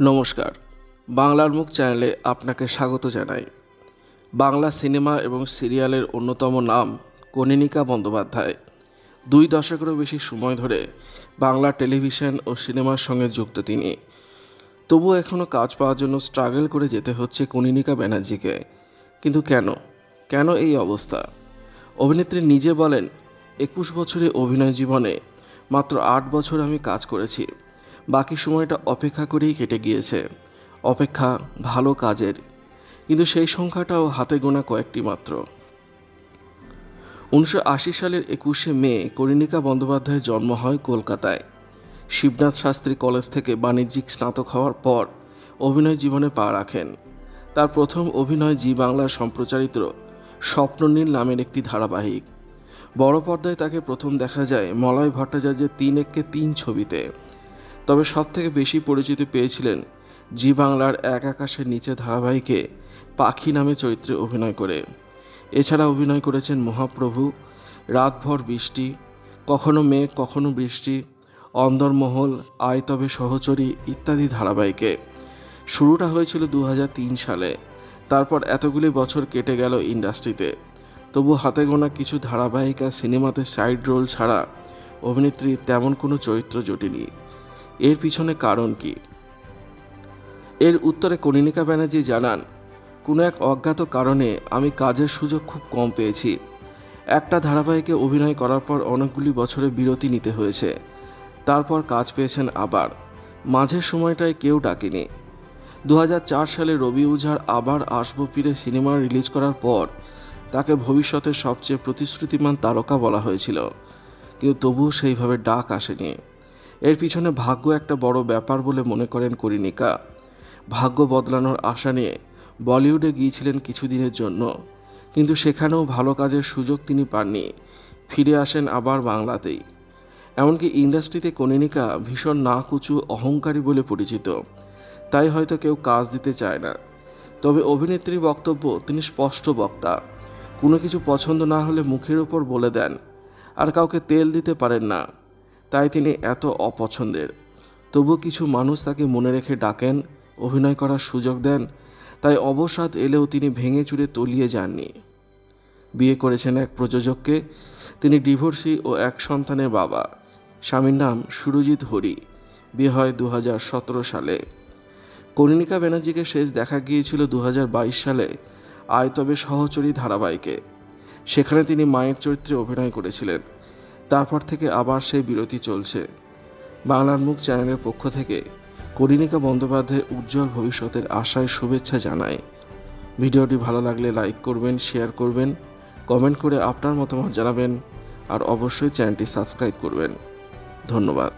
নমস্কার, বাংলার মুখ চ্যানেলে আপনাকে স্বাগত জানাই। বাংলা সিনেমা এবং সিরিয়ালের অন্যতম নাম কনীনিকা বন্দ্যোপাধ্যায়। 2 দশকেরও বেশি সময় ধরে বাংলা টেলিভিশন ও সিনেমার সঙ্গে যুক্ত তিনি। তবুও এখনও কাজ পাওয়ার জন্য স্ট্রাগল করে যেতে হচ্ছে কনীনিকা ব্যানার্জিকে। কিন্তু কেন এই অবস্থা? অভিনেত্রী নিজে বলেন, 21 বছরে অভিনয় জীবনে মাত্র 8 বছর আমি কাজ করেছি, বাকি সময়টা অপেক্ষা করেই কেটে গিয়েছে। অপেক্ষা ভালো কাজের, কিন্তু সেই সংখ্যাটাও হাতে গোনা কয়েকটি মাত্র। 1980 সালের 21শে মে কনীনিকা বন্দ্যোপাধ্যায়ের জন্ম হয় কলকাতায়। শিবনাথ শাস্ত্রী কলেজ থেকে বাণিজ্যিক স্নাতক হওয়ার পর অভিনয় জীবনে পা রাখেন। তার প্রথম অভিনয় জি বাংলার সম্প্রচারিত স্বপ্ননীল নামের একটি ধারাবাহিক। বড় পর্দায় তাকে প্রথম দেখা যায় মলয় ভট্টাচার্যের 3 এক্কে 3 ছবিতে। তবে সবথেকে বেশি পরিচিতি পেয়েছিলেন জি বাংলার এক আকাশের নিচে ধারাবাহিকে পাখি নামে চরিত্রে অভিনয় করে। এছাড়া অভিনয় করেছেন মহাপ্রভু, রাতভর বৃষ্টি, কখনো মেঘ কখনো বৃষ্টি, অন্দরমহল, আয় তবে সহচরী ইত্যাদি ধারাবাহিকে। শুরুটা হয়েছিল 2003 সালে। তারপর এতগুলি বছর কেটে গেল ইন্ডাস্ট্রিতে। তবু হাতে গোনা কিছু ধারাবাহিক আর সিনেমাতে সাইড রোল ছাড়া অভিনেত্রীর তেমন কোনো চরিত্র জোটেনি। এর পিছনে কারণ কি? এর উত্তরে কনীনিকা ব্যানার্জি জানান, কোনো এক অজ্ঞাত কারণে আমি কাজের সুযোগ খুব কম পেয়েছি। একটা ধারাবাহিকে অভিনয় করার পর অনেকগুলি বছরে বিরতি নিতে হয়েছে। তারপর কাজ পেয়েছেন আবার। মাঝের সময়টায় কেউ ডাকেনি। 2004 সালে রবি ওঝার আবার আসবো ফিরে সিনেমা রিলিজ করার পর তাকে ভবিষ্যতের সবচেয়ে প্রতিশ্রুতিমান তারকা বলা হয়েছিল, কিন্তু তবুও সেইভাবে ডাক আসেনি। এর পিছনে ভাগ্য একটা বড় ব্যাপার বলে মনে করেন কনীনিকা। ভাগ্য বদলানোর আশা নিয়ে বলিউডে গিয়েছিলেন কিছুদিনের জন্য, কিন্তু সেখানেও ভালো কাজের সুযোগ তিনি পাননি। ফিরে আসেন আবার বাংলাতেই। এমনকি ইন্ডাস্ট্রিতে কনীনিকা ভীষণ নাকুচু অহংকারী বলে পরিচিত, তাই হয়তো কেউ কাজ দিতে চায় না। তবে অভিনেত্রীর বক্তব্য, তিনি স্পষ্ট বক্তা। কোনো কিছু পছন্দ না হলে মুখের ওপর বলে দেন, আর কাউকে তেল দিতে পারেন না। তাই তিনি এত অপছন্দের। তবু কিছু মানুষ তাকে মনে রেখে ডাকেন, অভিনয় করার সুযোগ দেন। তাই অবসাদ এলেও তিনি ভেঙে চুরে তলিয়ে যাননি। বিয়ে করেছেন এক প্রযোজককে। তিনি ডিভোর্সি ও এক সন্তানের বাবা। স্বামীর নাম সুরজিৎ হরি। বিয়ে হয় 2017 সালে। কনীনিকা ব্যানার্জিকে শেষ দেখা গিয়েছিল 2022 সালে আয় তবে সহচরী ধারাবাহিকে। সেখানে তিনি মায়ের চরিত্রে অভিনয় করেছিলেন। তারপর থেকে আবার সেই বিরতি চলছে। বাংলার মুখ চ্যানেলের পক্ষ থেকে কনীনিকা বন্দ্যোপাধ্যায়ের উজ্জ্বল ভবিষ্যতের আশায় শুভেচ্ছা জানাই। ভিডিওটি ভালো লাগলে লাইক করবেন, শেয়ার করবেন, কমেন্ট করে আপনার মতামত জানাবেন, আর অবশ্যই চ্যানেলটি সাবস্ক্রাইব করবেন। ধন্যবাদ।